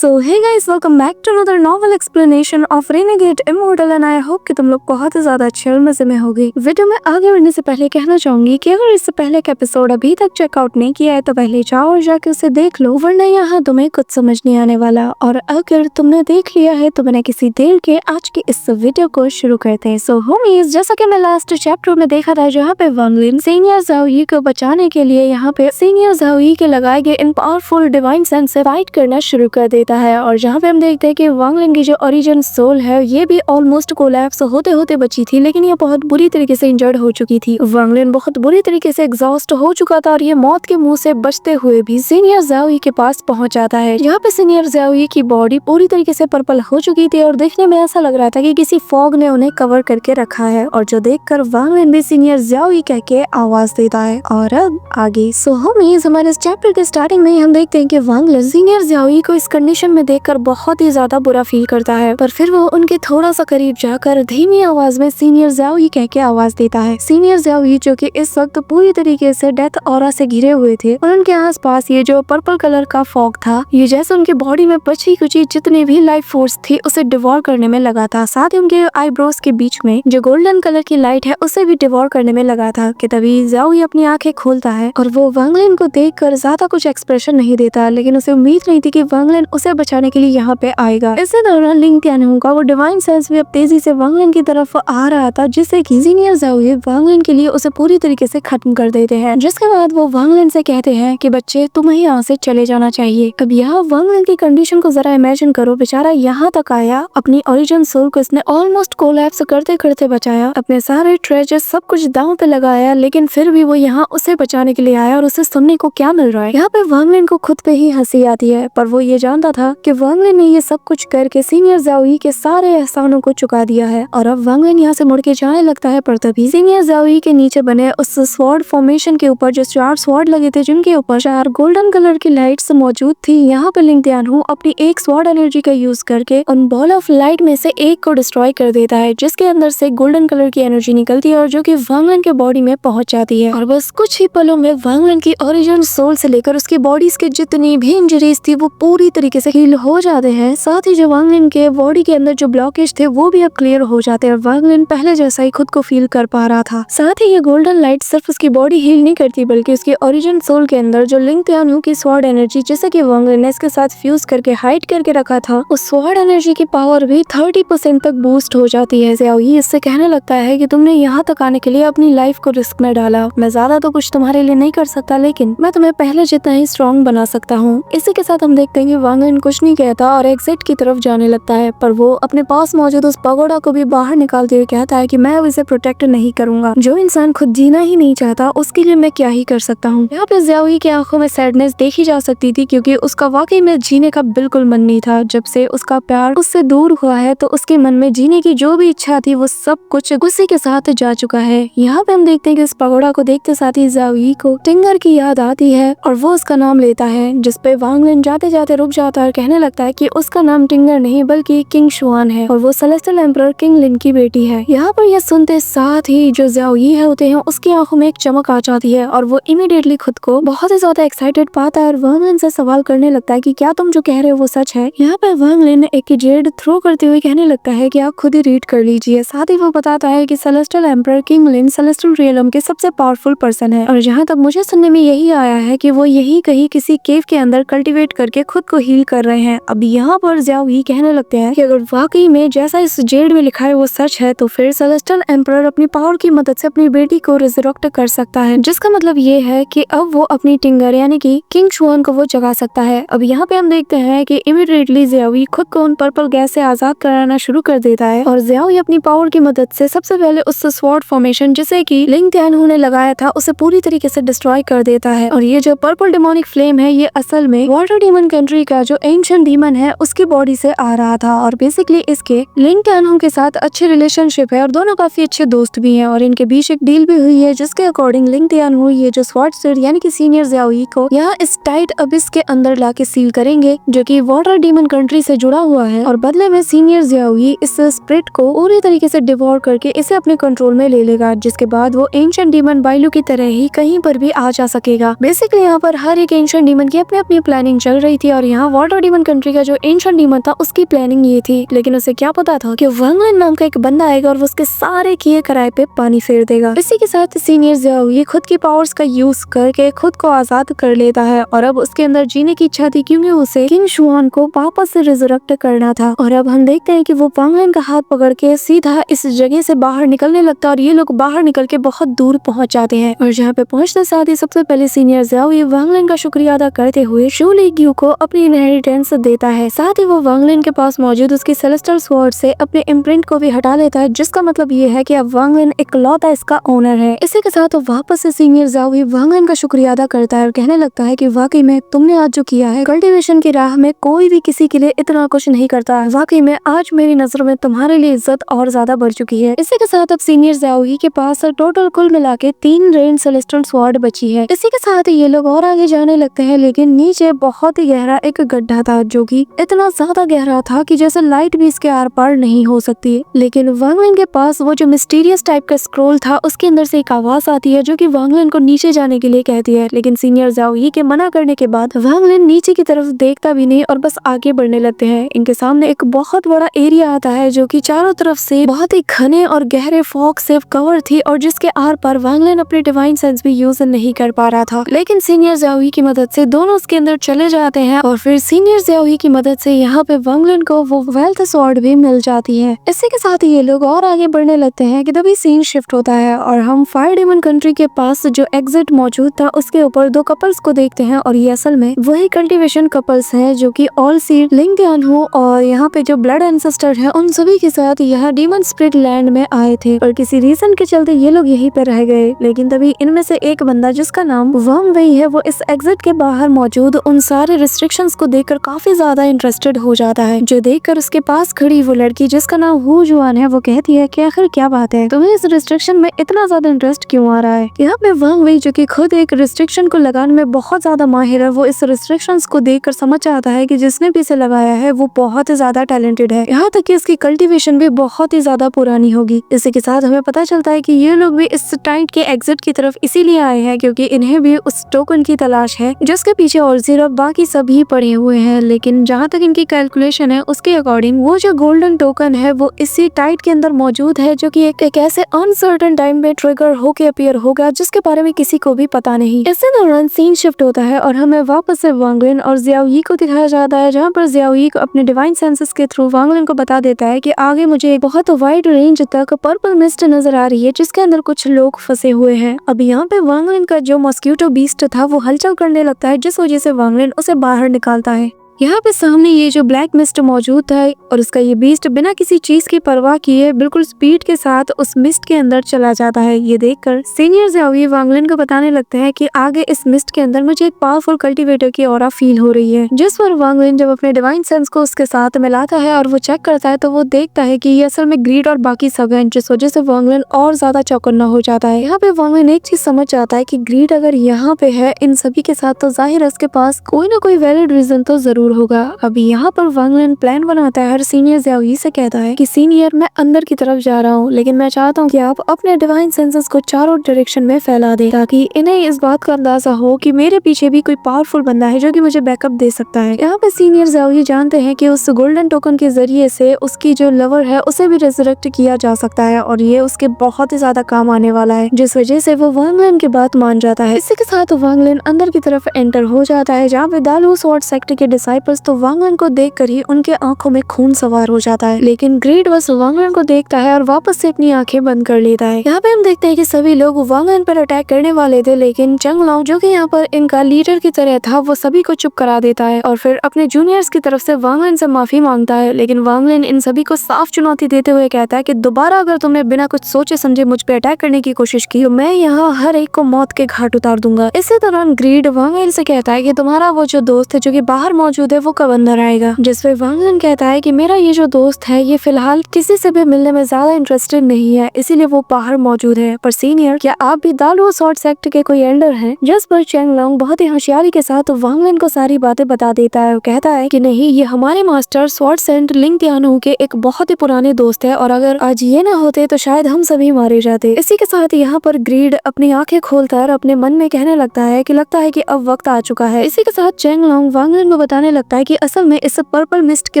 So hey guys, welcome back to another novel explanation of renegade immortal and I hope कि तुम लोग बहुत ही ज्यादा अच्छे और मजे में होगी। वीडियो में आगे बढ़ने से पहले कहना चाहूंगी कि अगर इससे पहले का एपिसोड अभी तक चेकआउट नहीं किया है तो पहले जाओ और जाके उसे देख लो, वरना यहाँ तुम्हें कुछ समझ नहीं आने वाला। और अगर तुमने देख लिया है तो बिना किसी देर के आज की इस वीडियो को शुरू करते हैं। सो होमीज, जैसा कि मैं लास्ट चैप्टर में देखा था जहाँ पे वांग लिन सीनियर ज़ाओ यी को बचाने के लिए यहाँ पे सीनियर ज़ाओ यी के लगाए गए इन पावरफुल डिवाइन सेंस से फाइट करना शुरू कर देता है। और जहाँ पे हम देखते हैं कि वांग लिन की जो ओरिजिन सोल है ये भी ऑलमोस्ट कोलैप्स होते होते बची थी, लेकिन ये बहुत बुरी तरीके से इंजर्ड हो चुकी थी। वांग लिन बहुत बुरी तरीके से एग्जॉस्ट हो चुका था और ये मौत के मुंह से बचते हुए भी सीनियर ज़ाओ यी के पास पहुंच जाता है। यहाँ पे सीनियर ज़ाओ यी की बॉडी पूरी तरीके से पर्पल हो चुकी थी और देखने में ऐसा लग रहा था कि किसी फॉग ने उन्हें कवर करके रखा है, और जो देखकर वांग लिन भी सीनियर ज़ाओ यी कह के आवाज देता है। और अब आगे सो होमीज, हमारे इस चैप्टर के स्टार्टिंग में हम देखते हैं कि वांग लिन सीनियर ज़ाओ यी को इस कंडीशन में देखकर बहुत ही ज्यादा बुरा फील करता है, पर फिर वो उनके थोड़ा सा करीब जाकर धीमी आवाज में सीनियर ज़ाओ यी कह के आवाज देता है। सीनियर ज़ाओ यी जो कि इस वक्त पूरी तरीके से डेथ ऑरा से घिरे हुए थे और उनके आसपास ये जो पर्पल कलर का फॉग था ये जैसे उनकी बॉडी में बची कुची जितनी भी लाइफ फोर्स थी उसे डिवॉर करने में लगा था। साथ ही उनके आईब्रोज के बीच में जो गोल्डन कलर की लाइट है उसे भी डिवॉर करने में लगा था कि तभी ज़ाओ यी अपनी आंखें खोलता है और वो वांग लिन को देखकर ज्यादा कुछ एक्सप्रेशन नहीं देता, लेकिन उसे उम्मीद नहीं थी कि वांग लिन उसे बचाने के लिए यहाँ पे आएगा। इसी दौरान लिंग तियानहू का वो डिवाइन सेंस भी अब तेजी से वांग लिन की तरफ आ रहा था, जिससे कि सीनियर ज़ाओ यी वांग लिन के लिए उसे पूरी तरीके से खत्म कर देते हैं। जिसके बाद वो वांग लिन से कहते हैं कि बच्चे तुम्हें यहाँ से चले जाना चाहिए। अब यहाँ वांग लिन की कंडीशन को जरा इमेजिन करो, बेचारा यहाँ तक आया, अपनी ओरिजिन सोल को इसने ऑलमोस्ट कोलैप्स करते करते बचाया, अपने सारे ट्रेजर सब कुछ दांव पे लगाया, लेकिन फिर भी वो यहाँ उसे बचाने के लिए आया और उसे सुनने को क्या मिल रहा है। यहाँ पे वांग लिन को खुद पे ही हंसी आती है, पर वो ये जानता था कि वांग लिन ने ये सब कुछ करके सीनियर ज़ाओ यी के सारे एहसानों को चुका दिया है। और अब वांग लिन यहाँ से मुड़ के जाने लगता है, पर तभी सीनियर ज़ाओ यी के नीचे बने उस स्वॉर्ड फॉर्मेशन के ऊपर जो 4 स्वॉर्ड लगे थे जिनके ऊपर 4 गोल्डन कलर की लाइट्स मौजूद थी, यहाँ पे लिंग तियानहू अपनी एक स्वॉर्ड एनर्जी का यूज करके उन बॉल ऑफ लाइट में से एक को डिस्ट्रॉय कर देता है, जिसके अंदर से गोल्डन कलर की एनर्जी निकलती है और जो कि वांग लिन के बॉडी में पहुंच जाती है। और बस कुछ ही पलों में वांग लिन की ओरिजिन सोल से लेकर उसकी बॉडीज के जितनी भी इंजरीज थी वो पूरी तरीके से हील हो जाते हैं। साथ ही जो वांग लिन के बॉडी के अंदर जो ब्लॉकेज थे वो भी अब क्लियर हो जाते हैं और वांग लिन पहले जैसा ही खुद को फील कर पा रहा था। साथ ही ये गोल्डन लाइट सिर्फ उसकी बॉडी हील नहीं करती बल्कि उसकी ओरिजिन सोल के अंदर जो लिंग तियानहू की स्वॉर्ड एनर्जी जिसे कि वांग लिन ने इसके साथ फ्यूज करके हाइड करके रखा था, उस स्वॉर्ड एनर्जी की पावर भी 30% तक बूस्ट हो जाती है। ज़ाओ यी इससे कहने लगता है कि तुमने यहाँ तक आने के लिए अपनी लाइफ को रिस्क में डाला, मैं ज्यादा तो कुछ तुम्हारे लिए नहीं कर सकता, लेकिन मैं तुम्हें पहले जितना ही स्ट्रॉन्ग बना सकता हूँ। इसी के साथ हम देखते हैं कि वांग लिन कुछ नहीं कहता और एग्जिट की तरफ जाने लगता है, पर वो अपने पास मौजूद उस पगोड़ा को भी बाहर निकालते हुए कहता है कि मैं अब इसे प्रोटेक्ट नहीं करूंगा। जो इंसान खुद जीना ही नहीं चाहता उसके लिए मैं क्या ही कर सकता हूँ। यहाँ पे ज़ाओ यी की आंखों में सैडनेस देखी जा सकती थी, क्योंकि उसका वाकई में जीने का बिल्कुल मन नहीं था। जब से उसका प्यार उससे दूर हुआ है तो उसके मन में जीने की जो भी इच्छा थी वो सब कुछ गुस्से के साथ जा चुका है। यहाँ पे हम देखते हैं कि इस पगोड़ा को देखते साथ ही ज़ाओ यी को टिंगर की याद आती है और वो उसका नाम लेता है, जिसपे वांग लिन जाते जाते रुक जाता है और कहने लगता है कि उसका नाम टिंगर नहीं बल्कि किंग शुआन है और वो सेलेस्टियल एम्परर किंग लिन की बेटी है। यहाँ पर यह सुनते साथ ही जो ज़ाओ यी होते हैं उसकी आंखों में एक चमक आ जाती है और वो इमीडिएटली खुद को बहुत ही ज्यादा एक्साइटेड पाता है और वांग लिन से सवाल करने लगता है कि क्या तुम जो कह रहे हो वो सच है। यहाँ पर वांग लिन एक जेड थ्रो करते हुए कहने लगता है कि आप खुद ही रीड कर लीजिए। साथ ही वो बताता है कि सेलेस्टियल एम्परर किंग लिन सेलेस्टियल रियलम के सबसे पावरफुल पर्सन है और जहाँ तक मुझे सुनने में यही आया है कि वो यही कहीं किसी केव के अंदर कल्टीवेट करके खुद को हील कर रहे हैं। अब यहाँ पर ज़ाओ यी कहने लगते हैं कि अगर वाकई में जैसा इस जेड में लिखा है वो सच है तो फिर सेलेस्टियल एम्परर अपनी पावर की मदद से अपनी बेटी को रिजरेक्ट कर सकता है, जिसका मतलब ये है कि अब वो अपनी टिंगर यानी कि किंग शुआन को वो जगा सकता है। अब यहाँ पे हम देखते हैं कि इमीडिएटली ज़ाओ यी खुद को उन पर्पल गैस से आजाद कराना शुरू कर देता है और ज़ाओ यी अपनी पावर की मदद से सबसे पहले उस स्वॉर्ड फॉर्मेशन जिसे कि लिंग तियानहू ने लगाया था उसे पूरी तरीके से डिस्ट्रॉय कर देता है। और ये जो पर्पल डेमोनिक फ्लेम है ये असल में वाटर डीमन कंट्री का जो एंशिएंट डीमन है उसकी बॉडी से आ रहा था और बेसिकली इसके लिंग तियानहू के साथ अच्छी रिलेशनशिप है और दोनों काफी अच्छे दोस्त भी हैं और इनके बीच एक डील भी हुई है जिसके अकॉर्डिंग लिंग तियानहू ये जो स्वॉर्ड स्पिरिट यानी कि सीनियर ज़ाओ यी को यहाँ इस टाइट अबिस के अंदर लाके सील करेंगे जो कि वाटर डीमन कंट्री से जुड़ा हुआ है और बदले में सीनियर ज़ाओ यी इस स्पिरिट को पूरी तरीके से डिवोर करके इसे अपने कंट्रोल में ले लेगा, जिसके बाद वो एंशिएंट डीमन बाइलू की तरह ही कहीं पर भी आ जा सकेगा। बेसिकली यहाँ पर हर एक एंशिएंट डीमन की अपनी अपनी प्लानिंग चल रही थी और यहाँ वाटर वाटर डीमन कंट्री का जो एंशिएंट डीमन था उसकी प्लानिंग ये थी, लेकिन उसे क्या पता था कि वांग लिन नाम का एक बंदा आएगा और वो उसके सारे किए कराए पे पानी फेर देगा। इसी के साथ सीनियर ज़ियाओ ये खुद की पावर्स का यूज करके खुद को आजाद कर लेता है और अब उसके अंदर जीने की इच्छा थी क्योंकि उसे किंग शुआन को वापस से रिजरेक्ट करना था। और अब हम देखते हैं कि वो वांग लिन का हाथ पकड़ के सीधा इस जगह से बाहर निकलने लगता है और ये लोग बाहर निकल के बहुत दूर पहुंच जाते हैं। और जहाँ पे पहुंचते साथ ही सबसे पहले सीनियर ज़ियाओ ये वांग लिन का शुक्रिया अदा करते हुए शू लिग्यू को अपनी इनहेरिटेंस देता है। साथ ही वो वांग लिन के पास मौजूद उसकी सेलेस्टियल स्वॉर्ड से अपने इम्प्रिंट को भी हटा लेता है, जिसका मतलब ये है कि अब वांग लिन इकलौता इसका ओनर है। इसी के साथ वो वापस से सीनियर ज़ियाओ ये वांग लिन का शुक्रिया अदा करता है और कहने लगता है कि वाकई में तुमने आज जो किया है, कल्टीवेशन की राह में कोई भी किसी के लिए इतना कुछ नहीं करता। वाकई में आज मेरी नजरों में तुम्हारे लिए इज्जत और ज्यादा बढ़ चुकी है। इसी के साथ अब सीनियर ज़ियाओ के पास टोटल कुल मिला के 3 रेन सेलेस्टियल स्वॉर्ड बची है। इसी के साथ ये लोग और आगे जाने लगते हैं, लेकिन नीचे बहुत ही गहरा एक गड्ढा था जो कि इतना ज्यादा गहरा था कि जैसे लाइट भी इसके आर पार नहीं हो सकती। लेकिन वांग लिन के पास वो जो मिस्टीरियस टाइप का स्क्रोल था उसके अंदर से एक आवाज आती है जो कि वांग लिन को नीचे जाने के लिए कहती है। लेकिन सीनियर ज़ियाओ के मना करने के बाद वांग लिन नीचे की तरफ देखता भी नहीं और बस आगे बढ़ने लगते हैं। इनके सामने एक बहुत बड़ा एरिया आता है जो कि चारों तरफ से बहुत ही घने और गहरे फॉग से कवर थी और जिसके आर पार वांग लिन अपने डिवाइन सेंस भी यूज नहीं कर पा रहा था। लेकिन सीनियर ज़ियाओ की मदद से दोनों उसके अंदर चले जाते हैं और फिर सीनियर ज़ियाओ की मदद से यहाँ पे वांग लिन को वो वेल्थ स्वॉर्ड भी मिल जाती है। इसी के साथ ये लोग और आगे बढ़ने लगते हैं कि तभी सीन शिफ्ट होता है और हम फायर डीमन कंट्री के पास जो एग्जिट मौजूद था उसके ऊपर 2 कपल्स को देखते हैं और ये असल में वही कल्टीवेशन कपल्स हैं जो कि ऑल सीड लिंग त्यानहू और यहाँ पे जो ब्लड एंसेस्टर है उन सभी के साथ यहाँ डीमन स्प्रिट लैंड में आए थे और किसी रीजन के चलते ये लोग यहीं पे रह गए। लेकिन तभी इनमें से एक बंदा जिसका नाम वांग वेई है वो इस एग्जिट के बाहर मौजूद उन सारे रिस्ट्रिक्शंस को देखकर काफी ज्यादा इंटरेस्टेड हो जाता है, जो देखकर उसके पास खड़ी वो लड़की जिसका नाम हु जुआन है वो कहती है कि आखिर क्या बात है, तुम्हें इस रिस्ट्रिक्शन में इतना ज्यादा इंटरेस्ट क्यों आ रहा है। यहाँ पे वांग वेई जो कि खुद एक रिस्ट्रिक्शन को लगाने में बहुत ज्यादा माहिर है, वो इस रिस्ट्रिक्शंस को देखकर समझ आता है कि जिसने भी इसे लगाया है वो बहुत ही ज्यादा टैलेंटेड है, यहाँ तक कि इसकी कल्टीवेशन भी बहुत ही ज्यादा पुरानी होगी। इसी के साथ हमें पता चलता है कि ये लोग भी इस टाइट के एग्जिट की तरफ इसीलिए आए हैं क्योंकि इन्हें भी उस टोकन की तलाश है जिसके पीछे और सिर्फ बाकी सभी पड़े हुए हैं। लेकिन जहाँ तक इनकी कैलकुलेशन है उसके अकॉर्डिंग वो जो गोल्डन टोकन है वो इसी टाइट के अंदर मौजूद है जो कि एक ऐसे अनसर्टेन टाइम में ट्रिगर होके अपीयर होगा जिसके बारे में किसी को भी पता नहीं। इसी दौरान सीन शिफ्ट होता है और हमें वापस से वांग लिन और ज़ियाओ को दिखाया जाता है, जहाँ पर ज़ियाओ को अपने डिवाइन सेंसेस के थ्रू वांग लिन को बता देता है कि आगे मुझे एक बहुत वाइड रेंज तक पर्पल मिस्ट नजर आ रही है जिसके अंदर कुछ लोग फंसे हुए हैं। अब यहाँ पे वांग लिन का जो मॉस्किटो बीस्ट था वो हलचल करने लगता है जिस वजह से वांग लिन उसे बाहर निकालता है। यहाँ पे सामने ये जो ब्लैक मिस्ट मौजूद था और उसका ये बीस्ट बिना किसी चीज की परवाह किए बिल्कुल स्पीड के साथ उस मिस्ट के अंदर चला जाता है। ये देखकर सीनियर ज़ियाओ वांग लिन को बताने लगते हैं कि आगे इस मिस्ट के अंदर मुझे एक पावरफुल कल्टीवेटर की ऑरा फील हो रही है, जिस पर वांग लिन जब अपने डिवाइन सेंस को उसके साथ मिलाता है और वो चेक करता है तो वो देखता है कि ये असल में ग्रीड और बाकी सब है, जिस वजह से वांग लिन और ज्यादा चौकन्ना हो जाता है। यहाँ पे वांग लिन एक चीज समझ जाता है कि ग्रीड अगर यहाँ पे है इन सभी के साथ तो जाहिर है उसके पास कोई ना कोई वैलिड रीजन तो जरूर होगा। अभी यहाँ पर वांग लिन प्लान बनाता है और सीनियर ज़ियाओ से कहता है कि सीनियर मैं अंदर की तरफ जा रहा हूँ, लेकिन मैं चाहता हूँ कि आप अपने डिवाइन सेंसेस को चारों डायरेक्शन में फैला दें ताकि इन्हें इस बात का अंदाजा हो कि मेरे पीछे भी कोई पावरफुल बंदा है जो कि मुझे बैकअप दे सकता है। यहाँ पे सीनियर ज़ियाओ जानते हैं कि उस गोल्डन टोकन के जरिए से उसकी जो लवर है उसे भी रिजरेक्ट किया जा सकता है और ये उसके बहुत ही ज्यादा काम आने वाला है, जिस वजह से वो वांग लिन की बात मान जाता है। इसी के साथ वांग लिन अंदर की तरफ एंटर हो जाता है, जहाँ पे दालू स्वॉर्ड सेक्टर के डिसाइपल्स तो वांग लिन को देखकर ही उनके आंखों में खून सवार हो जाता है, लेकिन ग्रीड बस वांग लिन को देखता है और वापस से अपनी आंखें बंद कर लेता है। यहाँ पे हम देखते हैं कि सभी लोग वांग लिन पर अटैक करने वाले थे, लेकिन चंग लॉन्ग जो कि यहाँ पर इनका लीडर की तरह था वो सभी को चुप करा देता है और फिर अपने जूनियर्स की तरफ से वांग लिन से माफी मांगता है। लेकिन वांग लिन इन सभी को साफ चुनौती देते हुए कहता है कि दोबारा अगर तुमने बिना कुछ सोचे समझे मुझ पे अटैक करने की कोशिश की तो मैं यहाँ हर एक को मौत के घाट उतार दूंगा। इसी दौरान ग्रीड वांग लिन से कहता है कि तुम्हारा वो जो दोस्त है जो कि बाहर मौजूद है वो कब अंदर आएगा, जिसपे वांग लिन कहता है कि मेरा ये जो दोस्त है ये फिलहाल किसी से भी मिलने में ज्यादा इंटरेस्टेड नहीं है, इसीलिए वो बाहर मौजूद है। पर सीनियर क्या आप भी दालू स्वॉर्ड सेक्टर के कोई एल्डर हैं? जिस पर चेंग लॉन्ग बहुत ही होशियारी के साथ वांग लिन को सारी बातें बता देता है और कहता है कि नहीं, ये हमारे मास्टर स्वॉर्ड सेंट लिंग त्यानहू के एक बहुत ही पुराने दोस्त है और अगर आज ये ना होते तो शायद हम सभी मारे जाते। इसी के साथ यहाँ पर ग्रीड अपनी आंखें खोलता है और अपने मन में कहने लगता है कि लगता है कि अब वक्त आ चुका है। इसी के साथ चेंग लॉन्ग वांग लिन को बताने लगता है कि असल में इस पर्पल मिस्ट के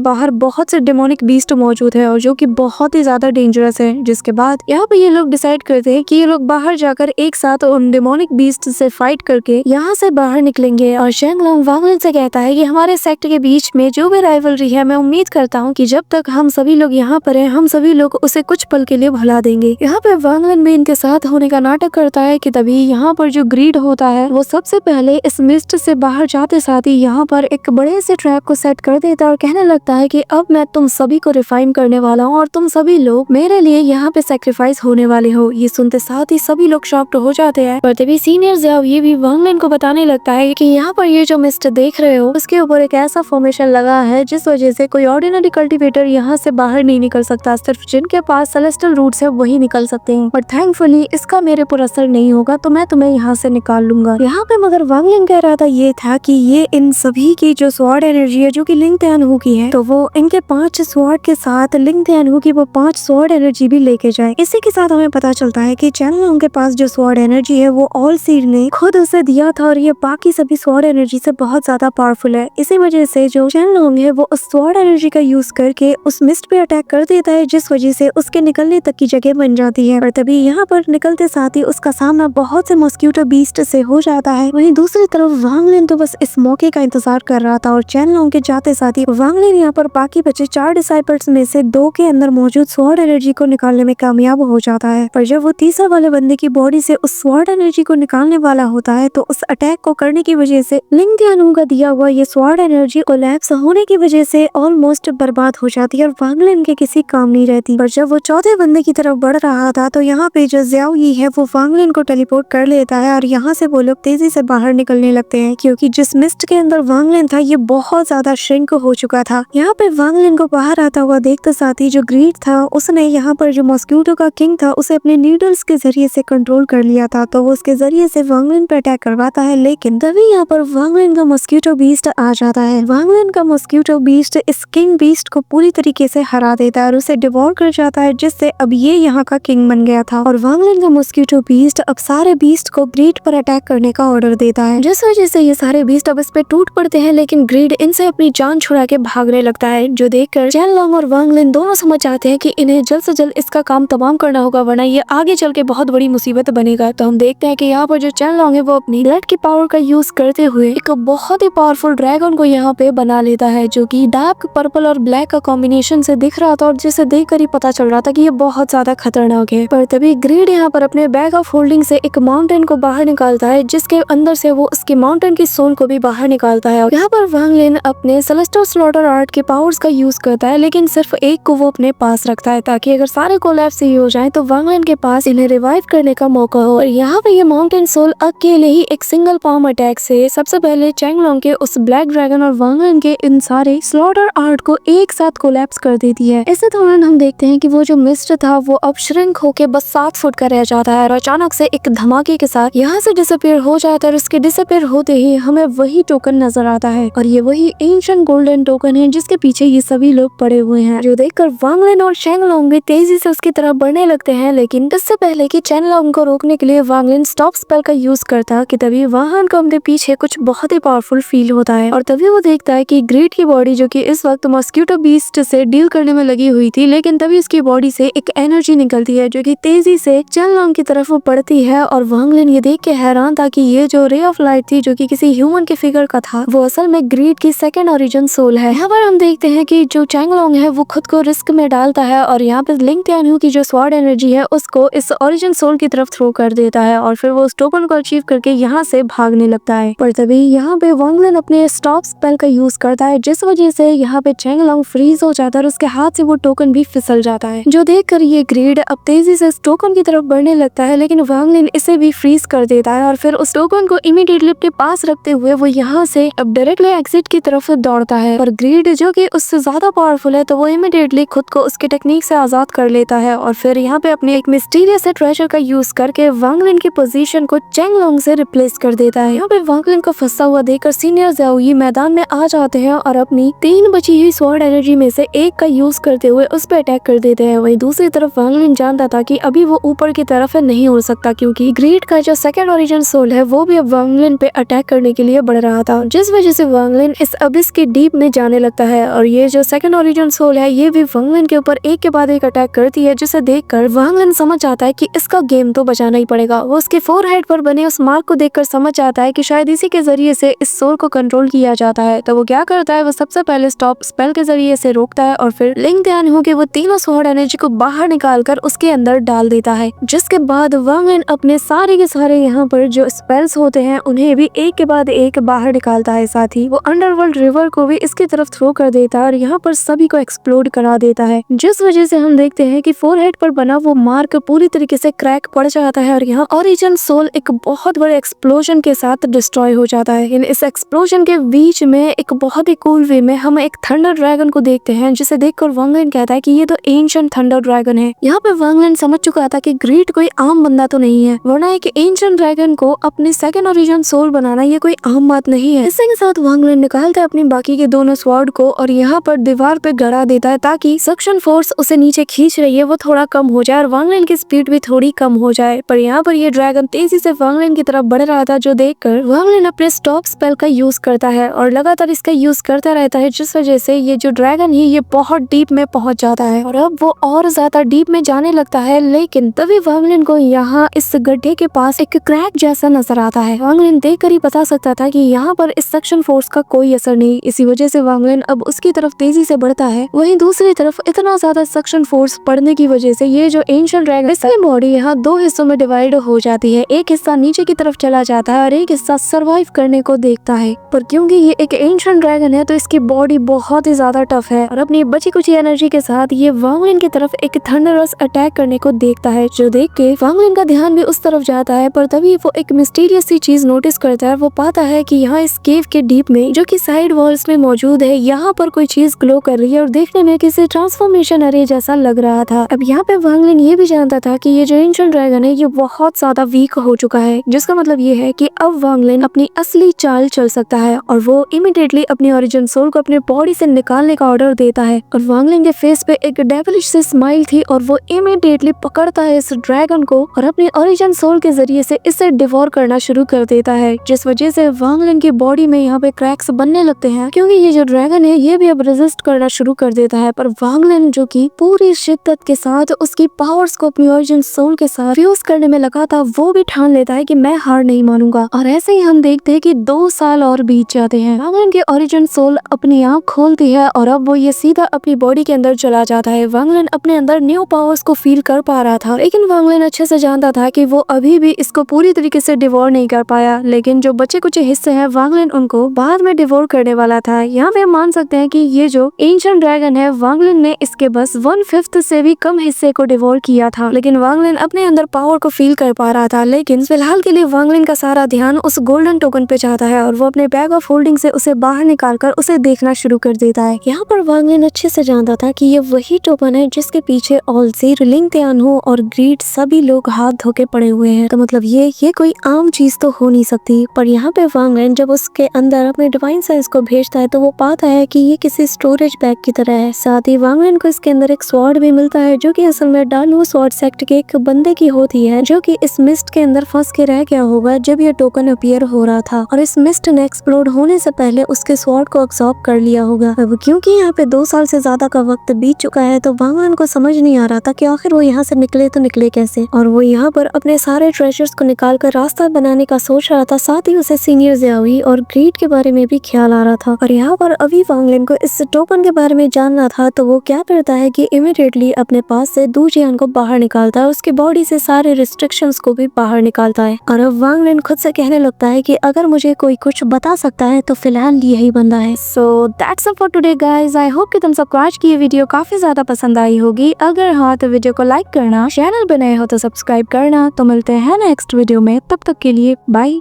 बाहर बहुत से डेमोनिक बीस्ट मौजूद है और जो कि बहुत ही ज्यादा डेंजरस है। जिसके बाद यहाँ पे ये लोग डिसाइड करते हैं कि ये लोग बाहर जाकर एक साथ उन डेमोनिक बीस्ट से फाइट करके यहाँ से बाहर निकलेंगे। और शेंगलोंग वांगलिन से कहता है कि हमारे सेक्ट के बीच में जो भी राइवलरी है, मैं उम्मीद करता हूँ कि जब तक हम सभी लोग यहाँ पर हैं, हम सभी लोग उसे कुछ पल के लिए भुला देंगे। यहाँ पे वांगलिन भी इनके साथ होने का नाटक करता है कि तभी यहाँ पर जो ग्रीड होता है वो सबसे पहले इस मिस्ट से बाहर जाते साथ ही यहाँ पर एक बड़े से ट्रैप को सेट कर देता है और कहने लगता है कि अब मैं तुम सभी को रिफाइन करने वाला हूँ और तुम सभी लोग मेरे लिए यहाँ पे सेक्रीफाइस होने वाले हो। ये सुनते साथ ही सभी लोग शॉक्ड हो जाते हैं। पर तभी सीनियर ज़ियाओ ये भी वांगलिन को बताने लगता है कि यहाँ पर ये जो मिस्ट देख रहे हो उसके ऊपर एक ऐसा फॉर्मेशन लगा है जिस वजह से कोई ऑर्डिनरी कल्टिवेटर यहाँ से बाहर नहीं निकल सकता। सिर्फ जिनके पास सेलेस्टियल रूट्स है वही निकल सकते हैं। और थैंकफुली इसका मेरे पर असर नहीं होगा, तो मैं तुम्हें यहाँ से निकाल लूंगा। यहाँ पे मगर वांगलिन कह रहा था ये था कि ये इन सभी की जो स्वॉर्ड एनर्जी है जो कि लिंग त्यानहू की है, तो वो इनके 5 स्वॉर्ड के साथ लिंग त्यानहू की वो 5 स्वॉर्ड एनर्जी भी लेके जाए। इसी के साथ हमें पता चलता है कि चैनलोंग के पास जो स्वॉर्ड एनर्जी है वो ऑल सीड ने खुद उसे दिया था और ये बाकी सभी स्वॉर्ड एनर्जी से बहुत ज्यादा पावरफुल है। इसी वजह से जो चैनलोंग है वो उस स्वॉर्ड एनर्जी का यूज करके उस मिस्ट पे अटैक कर देता है, जिस वजह से उसके निकलने तक की जगह बन जाती है। और तभी यहाँ पर निकलते साथ ही उसका सामना बहुत से मॉस्क्यूटो बीस्ट से हो जाता है। वहीं दूसरी तरफ वांगलिन तो बस इस मौके का इंतजार कर रहा था और चैनलोंग के जाते साथ ही वांगलिन यहाँ पर बाकी बचे 4 डिसाइपल्स में से 2 के अंदर मौजूद स्वॉर्ड एनर्जी को निकालने में कामयाब हो जाता है। पर जब वो तीसरा वाले बंदे की बॉडी से उस स्वॉर्ड एनर्जी को निकालने वाला होता है तो उस अटैक को करने की वजह से लिंग त्यानहू का दिया हुआ ये स्वॉर्ड एनर्जी कोलैप्स होने की वजह से ऑलमोस्ट बर्बाद हो जाती है और वांगलिन के किसी काम नहीं रहती। पर जब वो चौथे बंदे की तरफ बढ़ रहा था तो यहाँ पे जो ज़ियाओ यी है वो वांगलिन को टेलीपोर्ट कर लेता है और यहाँ से वो लोग तेजी से बाहर निकलने लगते हैं, क्योंकि जिस मिस्ट के अंदर वांगलिन था ये बहुत ज्यादा श्रिंक हो चुका था। यहाँ पे वांगलिन को बाहर आता हुआ देखते साथ ही जो ग्रीड था उसने यहाँ पर जो मॉस्क्यूटो का किंग था उसे अपने नीडल्स के जरिए से कंट्रोल कर लिया था, तो वो उसके जरिए से वांगलिन पे अटैक करवाता है। लेकिन तभी यहाँ पर वांगलिन का मॉस्क्यूटो बीस्ट आ जाता है। वांगलिन का मॉस्क्यूटो बीस्ट इस किंग बीस्ट को पूरी तरीके से हरा देता है और उसे डिवोर कर जाता है, जिससे अब ये यहाँ का किंग बन गया था। और वांगलिन का मॉस्क्यूटो बीस्ट अब सारे बीस्ट को ग्रीड पर अटैक करने का ऑर्डर देता है, जिस वजह से ये सारे बीस्ट अब इस पे टूट पड़ते हैं। लेकिन ग्रीड इनसे अपनी जान छुड़ा के भागने लगता है, जो देखकर चैनलोंग और वांगलिन दोनों समझ जाते हैं कि इन्हें जल्द से जल्द इसका काम तमाम करना होगा, वरना ये आगे चल के बहुत बड़ी मुसीबत बनेगा। तो हम देखते हैं कि यहाँ पर जो चैनलोंग है वो अपनी ब्लड की पावर का यूज करते हुए एक बहुत ही पावरफुल ड्रैगन को यहाँ पे बना लेता है, जो कि डार्क पर्पल और ब्लैक का कॉम्बिनेशन से दिख रहा था और जिसे देखकर ही पता चल रहा था कि ये बहुत ज्यादा खतरनाक है। पर तभी ग्रीड यहाँ पर अपने बैग ऑफ होल्डिंग से एक माउंटेन को बाहर निकालता है, जिसके अंदर से वो उसके माउंटेन की सोल को भी बाहर निकालता है। यहाँ पर वांगलिन अपने सेलेस्टियल स्लॉटर आर्ट के पावर्स का यूज करता है, लेकिन सिर्फ एक को वो अपने पास रखता है ताकि अगर सारे कोलैप्स ही हो जाएं तो वांगलिन के पास इन्हें रिवाइव करने का मौका हो। और यहाँ पे ये माउंटेन सोल अकेले ही एक सिंगल पाम अटैक से सबसे पहले चैंगलोंग के उस ब्लैक ड्रैगन और वांगलिन के इन सारे स्लॉटर आर्ट को एक साथ कोलैप्स कर देती है। इसी दौरान हम देखते हैं कि वो जो मिस्ट था वो अब श्रिंक होके बस 7 फुट का रह जाता है और अचानक से एक धमाके के साथ यहाँ से डिसअपीयर हो जाता है। और इसके डिसअपीयर होते ही हमें वही टोकन नजर आता है और ये वही एंशिएंट गोल्डन टोकन है जिसके पीछे ये सभी लोग पड़े हुए हैं, जो देखकर वांगलिन और शेंगलोंग भी तेजी से उसकी तरफ बढ़ने लगते हैं। लेकिन इससे पहले कि चैनलोंग को रोकने के लिए वांगलिन स्टॉप स्पेल का यूज करता कि तभी वाहन को अपने पीछे कुछ बहुत ही पावरफुल फील होता है और तभी वो देखता है कि ग्रीड की बॉडी जो कि इस वक्त मॉस्क्यूटो बीस्ट से डील करने में लगी हुई थी, लेकिन तभी उसकी बॉडी से एक एनर्जी निकलती है जो कि तेजी से चैनलोंग की तरफ पड़ती है। और वांगलिन ये देख के हैरान था कि ये जो रे ऑफ लाइट थी जो कि किसी ह्यूमन के फिगर का था वो असल में ग्रीड की सेकंड ओरिजिन सोल है। यहाँ पर हम देखते हैं कि जो चैंगलोंग है वो खुद को रिस्क में डालता है और यहाँ पे लिंग त्यानहू की जो स्वॉर्ड एनर्जी है उसको इस ओरिजिन सोल की तरफ थ्रो कर देता है और फिर वो उस टोकन को अचीव करके यहाँ से भागने लगता है। पर तभी यहाँ पे वांगलिन अपने स्टॉप स्पेल का यूज करता है, जिस वजह से यहाँ पे चैंगलोंग फ्रीज हो जाता है और उसके हाथ से वो टोकन भी फिसल जाता है, जो देखकर ये ग्रीड अब तेजी से इस टोकन की तरफ बढ़ने लगता है। लेकिन वांगलिन इसे भी फ्रीज कर देता है और फिर उस टोकन को इमीडिएटली अपने पास रखते हुए वो यहाँ से अब डायरेक्टली एग्जिट की तरफ दौड़ता है। और ग्रीड जो कि उससे ज्यादा पावरफुल है तो वो इमीडिएटली खुद को उसके टेक्निक से आजाद कर लेता है और फिर यहाँ पे अपने एक मिस्टीरियस ट्रेजर का यूज करके वांगलिन की पोजीशन को चैंगलोंग से रिप्लेस कर देता है। यहाँ पे वांगलिन को फंसा हुआ देखकर सीनियर ज़ियाओ यी मैदान में आ जाते हैं और अपनी 3 बची हुई स्वॉर्ड एनर्जी में से एक का यूज करते हुए उस पर अटैक कर देते हैं। वहीं दूसरी तरफ वांगलिन जानता था कि अभी वो ऊपर की तरफ नहीं उड़ सकता, क्योंकि ग्रीड का जो सेकंड ओरिजिन सोल है वो भी अब वांगलिन पे अटैक करने के लिए बढ़ रहा था, जिस वजह से वांगलिन वांगलिन इस अबिस के डीप में जाने लगता है और ये जो सेकंड ओरिजिन सोल है ये भी वांगलिन के ऊपर एक के बाद एक अटैक करती है, जिसे देखकर वांगलिन समझ आता है कि इसका गेम तो बचाना ही पड़ेगा। वो उसके फोरहेड पर बने उस मार्क को देखकर समझ आता है कि शायद इसी के जरिए से इस सोल को कंट्रोल किया जाता है। तो वो क्या करता है, वो सबसे पहले स्टॉप स्पेल के जरिए से रोकता है और फिर लिंग त्यान हो के वो तीनों स्वॉर्ड एनर्जी को बाहर निकाल कर उसके अंदर डाल देता है। जिसके बाद वांगलिन अपने सारे के सारे यहाँ पर जो स्पेल्स होते हैं उन्हें भी एक के बाद एक बाहर निकालता है। साथ ही वो अंडरवर्ल्ड रिवर को भी इसकी तरफ थ्रो कर देता है और यहाँ पर सभी को एक्सप्लोड करा देता है, जिस वजह से हम देखते हैं कि फोरहेड पर बना वो मार्क पूरी तरीके से क्रैक पड़ जाता है और यहाँ ओरिजिन सोल एक बहुत बड़े एक्सप्लोजन के साथ डिस्ट्रॉय हो जाता है। इस एक्सप्लोजन के बीच में एक बहुत ही कूल वे में हम एक थंडर ड्रैगन को देखते हैं, जिसे देखकर वांगलिन कहता है कि ये तो एंशिएंट थंडर ड्रैगन है। यहाँ पे वांगलिन समझ चुका था कि ग्रीड कोई आम बंदा तो नहीं है, वरना एक एंशिएंट ड्रैगन को अपने सेकंड ओरिजिन सोल बनाना ये कोई आम बात नहीं है। इसी के साथ वांगलिन निकालता है अपनी बाकी के दोनों स्वॉर्ड को और यहाँ पर दीवार पे गड़ा देता है ताकि सक्शन फोर्स उसे नीचे खींच रही है वो थोड़ा कम हो जाए और वांगलिन की स्पीड भी थोड़ी कम हो जाए। पर यहाँ पर ये ड्रैगन तेजी से वांगलिन की तरफ बढ़ रहा था, जो देखकर वांगलिन अपने स्टॉप स्पेल का यूज करता है और लगातार इसका यूज करता रहता है, जिस वजह से ये जो ड्रैगन है ये बहुत डीप में पहुंच जाता है और अब वो और ज्यादा डीप में जाने लगता है। लेकिन तभी वांगलिन को यहाँ इस गड्ढे के पास एक क्रैक जैसा नजर आता है। वांगलिन देखकर ही बता सकता था कि यहाँ पर इस सक्शन फोर्स का कोई असर नहीं, इसी वजह से वांगलिन अब उसकी तरफ तेजी से बढ़ता है। वहीं दूसरी तरफ इतना ज्यादा सक्शन फोर्स पड़ने की वजह से ये जो एंशिएंट ड्रैगन इसकी बॉडी यहाँ दो हिस्सों में डिवाइड हो जाती है। एक हिस्सा नीचे की तरफ चला जाता है और एक हिस्सा सर्वाइव करने को देखता है। पर क्योंकि ये एक एंशिएंट ड्रैगन है तो इसकी बॉडी बहुत ही ज्यादा टफ है और अपनी बची कुछ एनर्जी के साथ ये वांगलिन की तरफ एक थंडरस अटैक करने को देखता है, जो देख के वांगलिन का ध्यान भी उस तरफ जाता है। पर तभी वो एक मिस्टीरियस सी चीज नोटिस करता है। वो पाता है कि यहाँ इस केव के डीप में जो कि साइड वॉल्स में मौजूद है, यहाँ पर कोई चीज ग्लो कर रही है और देखने में किसी ट्रांसफॉर्मेशन अरे जैसा लग रहा था। अब यहाँ पे वांगलिन ये भी जानता था कि ये जो एंशिएंट ड्रैगन है ये बहुत ज्यादा वीक हो चुका है, जिसका मतलब ये है कि अब वांगलिन अपनी असली चाल चल सकता है और वो इमीडिएटली अपनी ओरिजिन सोल को अपने बॉडी से निकालने का ऑर्डर देता है। और वांगलिन के फेस पे एक डेविलिश सी स्माइल थी और वो इमीडिएटली पकड़ता है इस ड्रैगन को और अपनी ओरिजिन सोल के जरिए से इसे डिवोर करना शुरू कर देता है, जिस वजह से वांगलिन की बॉडी में यहाँ पे क्रैक्स बनने लगते हैं, क्योंकि ये जो ड्रैगन है ये भी अब रेजिस्ट करना शुरू कर देता है। पर वांगलिन जो कि पूरी शिद्दत के साथ उसकी पावर्स को अपनी ओरिजिन सोल के साथ फ्यूज करने में लगा था, वो भी ठान लेता है कि मैं हार नहीं मानूंगा। और ऐसे ही हम देखते हैं कि 2 साल और बीत जाते हैं। वांगलिन की ओरिजिन सोल अपनी आंख खोलती है और अब वो ये सीधा अपनी बॉडी के अंदर चला जाता है। वांगलिन अपने अंदर न्यू पावर्स को फील कर पा रहा था, लेकिन वांगलिन अच्छे से जानता था कि वो अभी भी इसको पूरी तरीके से डिवोर नहीं कर पाया। लेकिन जो बचे कुछ हिस्से हैं वांगलिन उनको बाद में डिवोर करने वाला था। यहाँ पे हम मान सकते हैं कि ये जो एंशिएंट ड्रैगन है वांगलिन ने इसके बस 1/5 से भी कम हिस्से को डिवोर किया था, लेकिन वांगलिन अपने अंदर पावर को फील कर पा रहा था। लेकिन फिलहाल के लिए वांगलिन का सारा ध्यान उस गोल्डन टोकन पे जाता है और वो अपने बैग ऑफ होल्डिंग से उसे बाहर निकालकर उसे देखना शुरू कर देता है। यहाँ पर वांगलिन अच्छे से जानता था कि ये वही टोकन है जिसके पीछे ऑलसीर, लिंग त्यानहू और ग्रीड सभी लोग हाथ धोके पड़े हुए हैं। तो मतलब ये कोई आम चीज तो हो नहीं सकती। पर यहाँ पे वांगलिन जब उसके अंदर अपने डिवाइन सेंस को भेजता है तो वो पाता है कि ये किसी स्टोरेज बैग की तरह है। साथ ही वांगलिन को इसके अंदर एक स्वॉर्ड भी मिलता है, जो कि असल में डालू स्वॉर्ड सेक्ट के एक बंदे की होती है, जो कि इस मिस्ट के अंदर फंस के रह गया होगा जब ये टोकन अपीयर हो रहा था और इस मिस्ट ने एक्सप्लोड होने से पहले उसके स्वॉर्ड को अब्सॉर्ब कर लिया होगा। अब क्योंकि यहाँ पे 2 साल से ज्यादा का वक्त बीत चुका है तो वांगलिन को समझ नहीं आ रहा था कि आखिर वो यहाँ से निकले तो निकले कैसे, और वो यहाँ पर अपने सारे ट्रेजर्स को निकाल कर रास्ता बनाने का सोच रहा था। साथ ही उसे सीनियर ज़ियाओई और ग्रीड के बारे में भी ख्याल आ रहा था। और यहाँ पर अभी वांगलिन को इस टोकन के बारे में जानना था, तो वो क्या करता है कि इमीडिएटली अपने पास से दू जियान को बाहर निकालता है, उसकी बॉडी से सारे रिस्ट्रिक्शंस को भी बाहर निकालता है। और अब वांगलिन खुद से कहने लगता है कि अगर मुझे कोई कुछ बता सकता है तो फिलहाल यही बंदा है। So that's all for today guys. I hope कि तुम सबको आज की ये वीडियो काफी ज्यादा पसंद आई होगी। अगर हाँ तो वीडियो को लाइक करना, चैनल पर नए हो तो सब्सक्राइब करना। तो मिलते हैं नेक्स्ट वीडियो में, तब तक के लिए बाय।